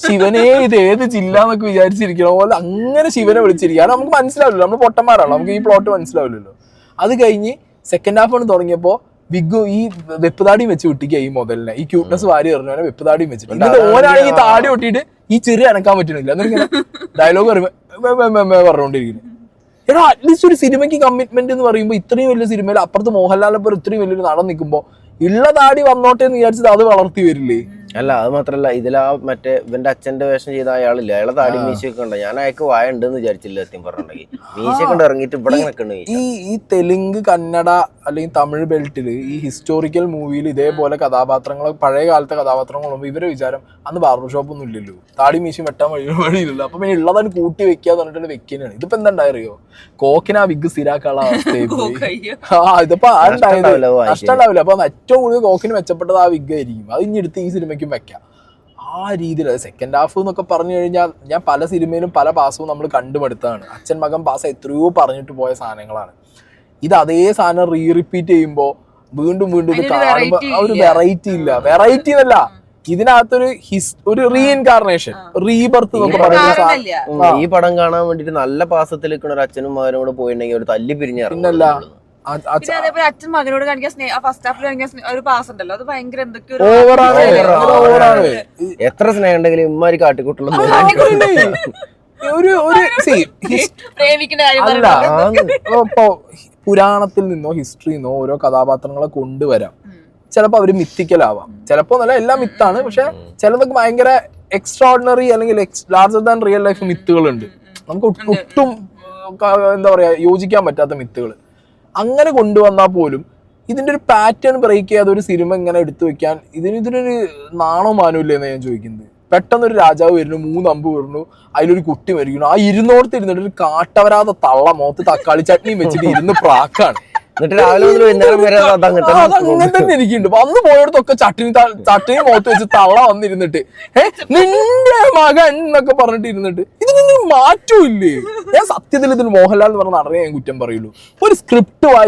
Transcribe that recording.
ശിവനെ ഇത് ഏത് ജില്ല എന്നൊക്കെ വിചാരിച്ചിരിക്കണ പോലെ അങ്ങനെ ശിവനെ വിളിച്ചിരിക്കുക. കാരണം നമുക്ക് മനസ്സിലാവില്ലല്ലോ, നമ്മൾ പൊട്ടന്മാരാണല്ലോ, നമുക്ക് ഈ പ്ലോട്ട് മനസ്സിലാവില്ലല്ലോ. അത് കഴിഞ്ഞ് സെക്കൻഡ് ഹാഫ് തുടങ്ങിയപ്പോ ബിഗ് ഈ വെപ്പുതാടിയും വെച്ച് വിട്ടിക്കുക ഈ മുതലിനെ, ഈ ക്യൂട്ട്നെസ് വാരി എറിഞ്ഞവനെ വെപ്പുതാടിയും വെച്ചിട്ട്. എന്നിട്ട് ഓനാണെങ്കിൽ ഈ താടി ഒട്ടിയിട്ട് ഈ ചെറിയ അനക്കാൻ പറ്റുന്നില്ല. എന്നിങ്ങനെ ഡയലോഗ് പറഞ്ഞുകൊണ്ടിരിക്കുന്നു. എടാ അറ്റ്ലീസ്റ്റ് ഒരു സിനിമയ്ക്ക് കമ്മിറ്റ്മെന്റ് എന്ന് പറയുമ്പോൾ ഇത്രയും വലിയ സിനിമയിൽ അപ്പുറത്ത് മോഹൻലാലിനെ ഇത്രയും വലിയൊരു നടൻ നിൽക്കുമ്പോൾ ഉള്ള താടി വന്നോട്ടെ എന്ന് വിചാരിച്ചത് അത് വളർത്തി വരില്ലേ? അല്ല അത് മാത്രല്ല, ഇതിലാ മറ്റേ ഇവന്റെ അച്ഛന്റെ വേഷം ചെയ്ത അയാളില്ല, അയാളെ താടി മീശയൊക്കെ ഉണ്ട്. ഞാൻ അയക്ക് വായ ഉണ്ടെന്ന് വിചാരിച്ചില്ല സത്യം പറഞ്ഞിട്ടുണ്ടെങ്കിൽ. മീശയൊക്കെ ഉണ്ട് ഇറങ്ങിയിട്ട് ഇവിടെ നിൽക്കണ. ഈ തെലുങ്ക് കന്നഡ അല്ലെങ്കിൽ തമിഴ് ബെൽറ്റില് ഈ ഹിസ്റ്റോറിക്കൽ മൂവിയിൽ ഇതേപോലെ കഥാപാത്രങ്ങൾ, പഴയ കാലത്തെ കഥാപാത്രങ്ങളും ഇവരെ വിചാരം അന്ന് ബാർബർ ഷോപ്പ് ഒന്നും ഇല്ലല്ലോ, താടി മീശയും വെട്ടാൻ വഴിയില്ലല്ലോ, അപ്പൊ പിന്നെ ഉള്ളതാണ് കൂട്ടി വെക്കാന്ന് പറഞ്ഞിട്ട് വെക്കാനാണ്. ഇതിപ്പോ എന്താ ഉണ്ടായോ, കോക്കിനാ വിഗ് സ്ഥിരാക്കാനുള്ള അവസ്ഥയായി ഇതിപ്പോ നഷ്ടമുണ്ടാവില്ല. അപ്പൊ ഏറ്റവും കൂടുതൽ കോക്കിന് മെച്ചപ്പെട്ടത് ആ വിഗ് ആയിരിക്കും. അത് ഇനി എടുത്ത് ഈ സിനിമയ്ക്കും വെക്കാം. ആ രീതിയിൽ സെക്കൻഡ് ഹാഫ് എന്നൊക്കെ പറഞ്ഞു കഴിഞ്ഞാൽ ഞാൻ പല സിനിമയിലും പല പാസവും നമ്മൾ കണ്ടുമടുത്താണ്. അച്ഛൻ മകൻ പാസ എത്രയോ പറഞ്ഞിട്ട് പോയ സാധനങ്ങളാണ്. ഇത് അതേ സാധനം റിപ്പീറ്റ് ചെയ്യുമ്പോൾ വീണ്ടും ഇത് കാണുമ്പോൾ ഒരു വെറൈറ്റി ഇല്ല. വെറൈറ്റി എന്നല്ല, ഇതിനകത്തൊരു റീഇൻകാർണേഷൻ, റീബർത്ത് എന്നൊക്കെ പറയുന്ന ഈ പടം കാണാൻ വേണ്ടിട്ട് നല്ല പാസത്തിൽ നിൽക്കുന്ന ഒരു അച്ഛനും മകനും കൂടെ പോയിട്ടുണ്ടെങ്കിൽ ഒരു തല്ലി പിരിഞ്ഞിറങ്ങില്ല. അച്ഛൻ മകനോട് കാണിക്കാൻ ഫസ്റ്റ് ഹാഫിൽ ഒരു പാസ് ഉണ്ടല്ലോ, അത് ഭയങ്കര എന്തൊക്കെയോ എത്ര സ്നേഹം ഉണ്ടെങ്കിലും ഇമ്മാരി കാട്ടിക്കൂട്ടുള്ള ഇപ്പൊ പുരാണത്തിൽ നിന്നോ ഹിസ്റ്ററിയിൽ നിന്നോ ഓരോ കഥാപാത്രങ്ങളെ കൊണ്ടുവരാം. ചിലപ്പോ അവര് മിത്തിക്കലാവാം, ചിലപ്പോ നല്ല എല്ലാം മിത്താണ്, പക്ഷെ ചിലതൊക്കെ ഭയങ്കര എക്സ്ട്രാordinary അല്ലെങ്കിൽ ലാർജർ ദാൻ റിയൽ ലൈഫ് മിത്തുകളുണ്ട്, നമുക്ക് ഒട്ടും എന്താ പറയാ യോജിക്കാൻ പറ്റാത്ത മിത്തുകൾ. അങ്ങനെ കൊണ്ടുവന്നാൽ പോലും ഇതിന്റെ ഒരു പാറ്റേൺ ബ്രേക്ക് ചെയ്യാതെ ഒരു സിനിമ ഇങ്ങനെ എടുത്തു വെക്കാൻ ഇതിനൊരു നാണോ മാനോ ഇല്ലെന്ന് ഞാൻ ചോദിക്കുന്നത്. പെട്ടെന്നൊരു രാജാവ് വരുന്നു, 3 അമ്പ് വരുന്നു, അതിലൊരു കുട്ടി മരിക്കുന്നു, ആ ഇരുന്നോടത്ത് ഇരുന്നിട്ട് ഒരു കാട്ടവരാതെ തള്ള മുഖത്ത് തക്കാളി ചട്നിയും വെച്ചിട്ട് ഇരുന്ന് പ്രാക്കാണ്. എന്നിട്ട് രാവിലെ മുതൽ വൈകുന്നേരം വരെ അതങ്ങനെ തന്നെ ഇരിക്കുന്നുണ്ട്. അന്ന് പോയടത്തൊക്കെ ചട്ടിനി മുഖത്ത് വെച്ച് തള്ള വന്നിരുന്നിട്ട് നിന്റെ മകൻ എന്നൊക്കെ പറഞ്ഞിട്ട് ഇരുന്നിട്ട് ഇതിനൊന്നും മാറ്റമില്ലേ? ഞാൻ സത്യത്തിൽ ഇതിന് മോഹൻലാൽ എന്ന് പറഞ്ഞ നടനെ ഞാൻ കുറ്റം പറയുള്ളൂ. ഒരു സ്ക്രിപ്റ്റ് വായിക്കും